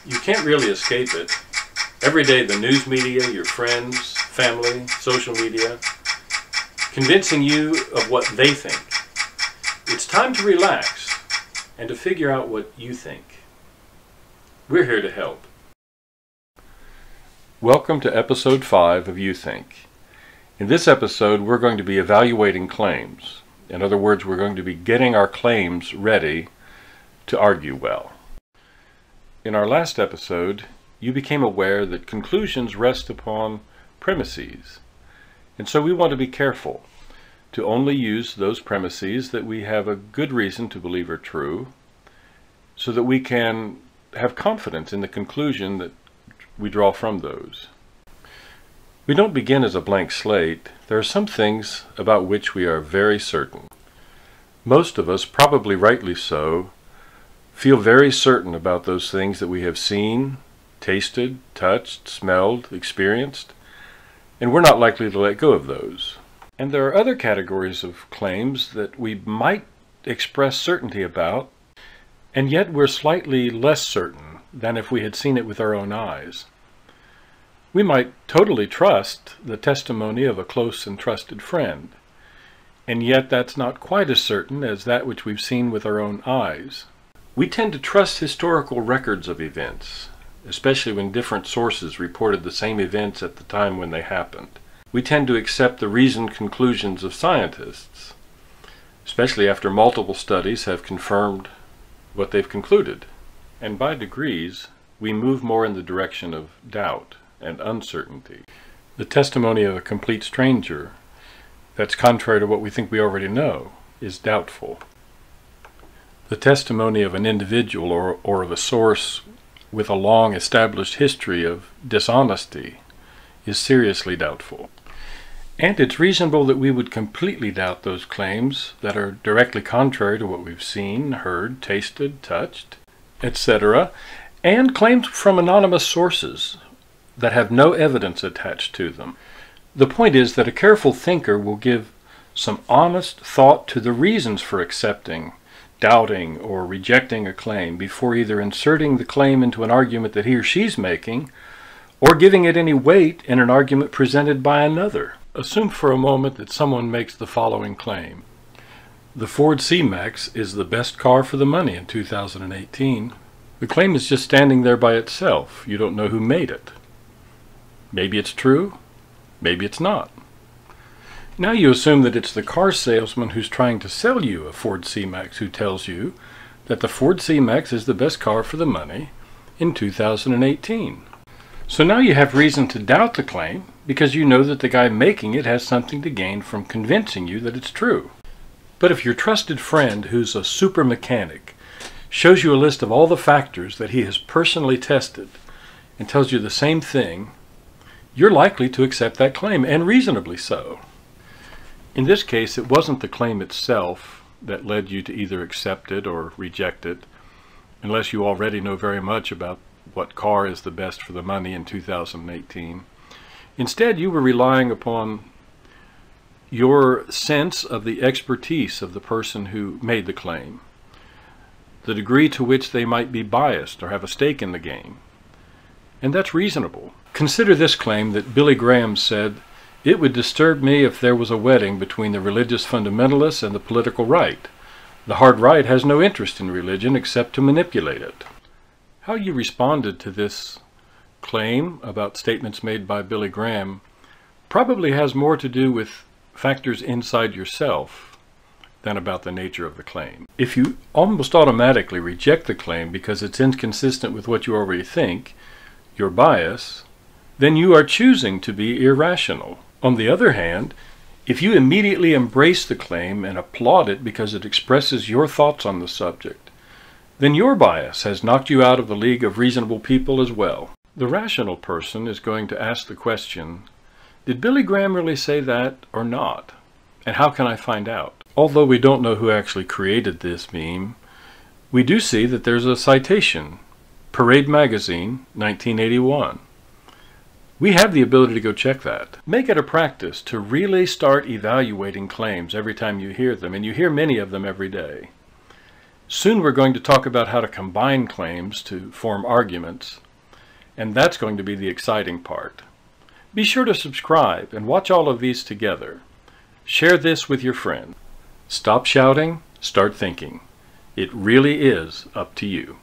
You can't really escape it. Every day the news media, your friends, family, social media, convincing you of what they think. It's time to relax and to figure out what you think. We're here to help. Welcome to episode 5 of You Think. In this episode, we're going to be evaluating claims. In other words, we're going to be getting our claims ready to argue well. In our last episode, you became aware that conclusions rest upon premises. And so we want to be careful to only use those premises that we have a good reason to believe are true, so that we can have confidence in the conclusion that we draw from those. We don't begin as a blank slate. There are some things about which we are very certain. Most of us, probably rightly so, feel very certain about those things that we have seen, tasted, touched, smelled, experienced, and we're not likely to let go of those. And there are other categories of claims that we might express certainty about, and yet we're slightly less certain than if we had seen it with our own eyes. We might totally trust the testimony of a close and trusted friend, and yet that's not quite as certain as that which we've seen with our own eyes. We tend to trust historical records of events, especially when different sources reported the same events at the time when they happened. We tend to accept the reasoned conclusions of scientists, especially after multiple studies have confirmed what they've concluded. And by degrees, we move more in the direction of doubt and uncertainty. The testimony of a complete stranger that's contrary to what we think we already know is doubtful. The testimony of an individual or of a source with a long established history of dishonesty is seriously doubtful. And it's reasonable that we would completely doubt those claims that are directly contrary to what we've seen, heard, tasted, touched, etc., and claims from anonymous sources that have no evidence attached to them. The point is that a careful thinker will give some honest thought to the reasons for accepting, doubting, or rejecting a claim before either inserting the claim into an argument that he or she's making or giving it any weight in an argument presented by another. Assume for a moment that someone makes the following claim. The Ford C-Max is the best car for the money in 2018. The claim is just standing there by itself. You don't know who made it. Maybe it's true, maybe it's not. Now you assume that it's the car salesman who's trying to sell you a Ford C-Max who tells you that the Ford C-Max is the best car for the money in 2018. So now you have reason to doubt the claim because you know that the guy making it has something to gain from convincing you that it's true. But if your trusted friend, who's a super mechanic, shows you a list of all the factors that he has personally tested and tells you the same thing, you're likely to accept that claim, and reasonably so. In this case, it wasn't the claim itself that led you to either accept it or reject it, unless you already know very much about what car is the best for the money in 2018. Instead, you were relying upon your sense of the expertise of the person who made the claim, the degree to which they might be biased or have a stake in the game. And that's reasonable. Consider this claim that Billy Graham said, "It would disturb me if there was a wedding between the religious fundamentalists and the political right. The hard right has no interest in religion except to manipulate it." How you responded to this claim about statements made by Billy Graham probably has more to do with factors inside yourself than about the nature of the claim. If you almost automatically reject the claim because it's inconsistent with what you already think, your bias, then you are choosing to be irrational. On the other hand, if you immediately embrace the claim and applaud it because it expresses your thoughts on the subject, then your bias has knocked you out of the league of reasonable people as well. The rational person is going to ask the question, did Billy Graham really say that or not? And how can I find out? Although we don't know who actually created this meme, we do see that there's a citation, Parade Magazine, 1981. We have the ability to go check that. Make it a practice to really start evaluating claims every time you hear them, and you hear many of them every day. Soon we're going to talk about how to combine claims to form arguments, and that's going to be the exciting part. Be sure to subscribe and watch all of these together. Share this with your friends. Stop shouting, start thinking. It really is up to you.